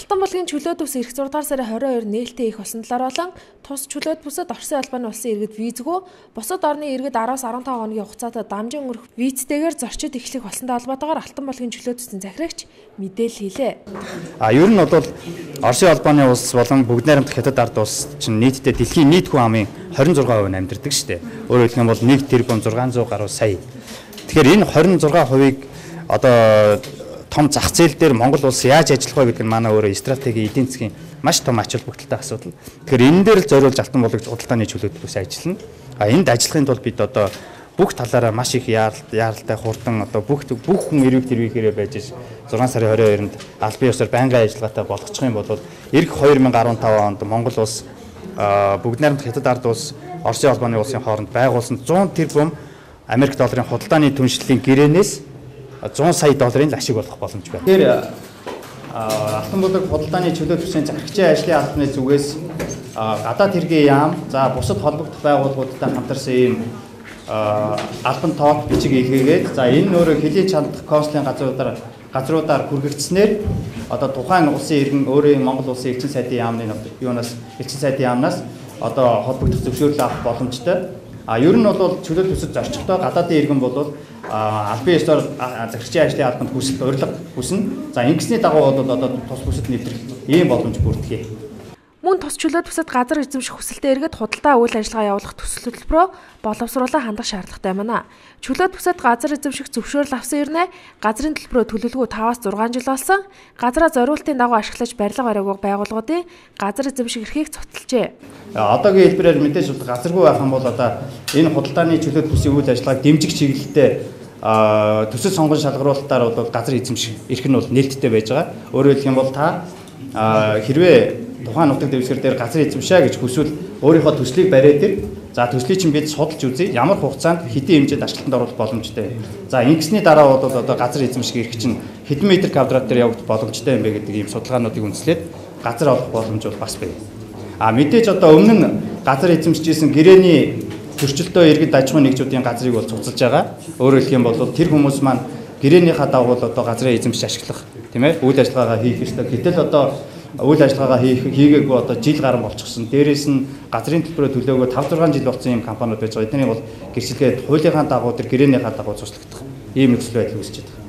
Алтан булгийн чөлөөт бүс эх 6 сарын 22 нээлттэй их болсон талаар болон тус чөлөөт бүсэд Оросын албаны улсын иргэд визгүй бусад орны иргэд 10-15 хоногийн хугацаатай дамжин өрөх визтэйгээр зорчид эхлэх болсонтой холбоотойгоор Алтан булгийн чөлөөт бүсийн захирагч мэдээлэл хийлээ. Ер нь бол Оросын албаны улс болон бүгд найрамдах хятад ард улс чинь нийтдээ дэлхийн нийт хүн амын 26% амьдардаг шүү дээ. Өөрөөр хэлэх юм бол 1 тэрбум 600 гаруй сая. Тэгэхээр энэ 26%-ийг одоо том зах зээл дээр Монгол улс яаж ажиллах вэ гэдэг нь манай өөрөө стратеги эдийн засгийн маш том ач холбогдолтой асуудал. Тэгэхээр энэ дээр л зориулж Алтан булгын худалдааны чөлөөт бүс ажиллана. Энд ажиллахын тулд бид одоо бүх талаараа маш их яаралтай хурдан одоо бүх хүн эрүүг тэрвэхээрээ байж 6 сарын 22-нд аль бие ёсоор байнгын ажиллагаатай болгочих юм бол эх 2015 онд Монгол улс бүгд найрамдах хятад ард улс Оросын албаны улсын хооронд байгуулсан 100 тэрбум Америк долларын худалдааны түншлэлийн гэрээнээс 100 сая долларын ашиг болох боломж байна. Тэгэхээр Алтан булгийн худалдааны чөлөөт бүсийн захирагчийн ажлын албаны зүгээс гадаад хэргийн яам, за бусад холбогдох байгууллагуудтай хамтарсан ийм албан тоот бичиг илгээгээд за энэ нөрөө хэлийн чандах консулын газруудаар хүргэгдснээр одоо тухайн улсын иргэн өөрийн Монгол улсын элчин сайдын яамны элчин сайдын яамнаас одоо холбогдох зөвшөөрлөө авах боломжтой. Ер нь бол чөлөөт бүсэд зорчихдоо гадаадын иргэн бол аль бие ёсоор захирагчийн ажлын албанд хүсэлт урилга хүснэ. За ингэсний дагуу бол одоо тус бүсэд нэвтрэх ийм боломж бүрдгий. Мөн тус чөлөөт бүсэд газар эзэмших хүсэлтэй иргэд худалдаа үйл ажиллагаа явуулах төсөл хөтөлбөрөөр боловсруулан хандах шаардлагатай байна. Чөлөөт бүсэд газар эзэмших зөвшөөрөл авсан ирнэ газрын төлбөрөө төлөвлөгөө 5-6 жил болсон. Газраа зориултын дагуу ашиглаж барилга бариагүй байгууллагуудын газар эзэмших эрхийг цуцлжээ. Одоогийн хэлбэрээр мэдээж газаргүй байх юм бол одоо энэ худалдааны чөлөөт бүсийн үйл ажиллагааг дэмжих чиглэлтэй төсөл сонгон шалгаруулалтаар бол газар эзэмших эрх нь бол нээлттэй байж байгаа. Өөрөөр хэлэх юм бол та хэрвээ тухайн нутаг дэвсгэр дээр газар эзэмшээ гэж хүсвэл өөрийнхөө төслийг бариад ир. За төслийг чинь бид судалж үзье. Ямар хугацаанд хэдийн хэмжээнд ажилтнанд оруулах боломжтой. За ингэсний дараа бол одоо газар эзэмших эрх чинь хэдэн метр квадрат дээр явагдах боломжтой юм бэ гэдэг ийм судалгаануудыг үндэслээд газар олох боломж бол бас бий. Мэдээж одоо өмнө нь газар эзэмшижсэн гэрээний төрчлөлтөө иргэд аж ахуйн нэгжүүдийн газрыг бол цуцалж байгаа. Өөрөөр хэлэх юм бол тэр хүмүүс маань гэрээнийхаа дагуу одоо газраа эзэмшиж ашиглах тийм ээ үйл ажиллагаагаа хийх ёстой. Гэтэл одоо үйл ажиллагаагаа хийгээгүй одоо жил гарan болчихсон. Дээрээс нь газрын төлбөрөө төлөөгөө 5-6 жил болсон юм компаниуд байж байгаа. Эдний бол гэрчлэгээд хуулийнхаа дагуу тэр гэрээнийхаа дагуу цуцлагдах ийм нөхцөл байдал үүсэж байна.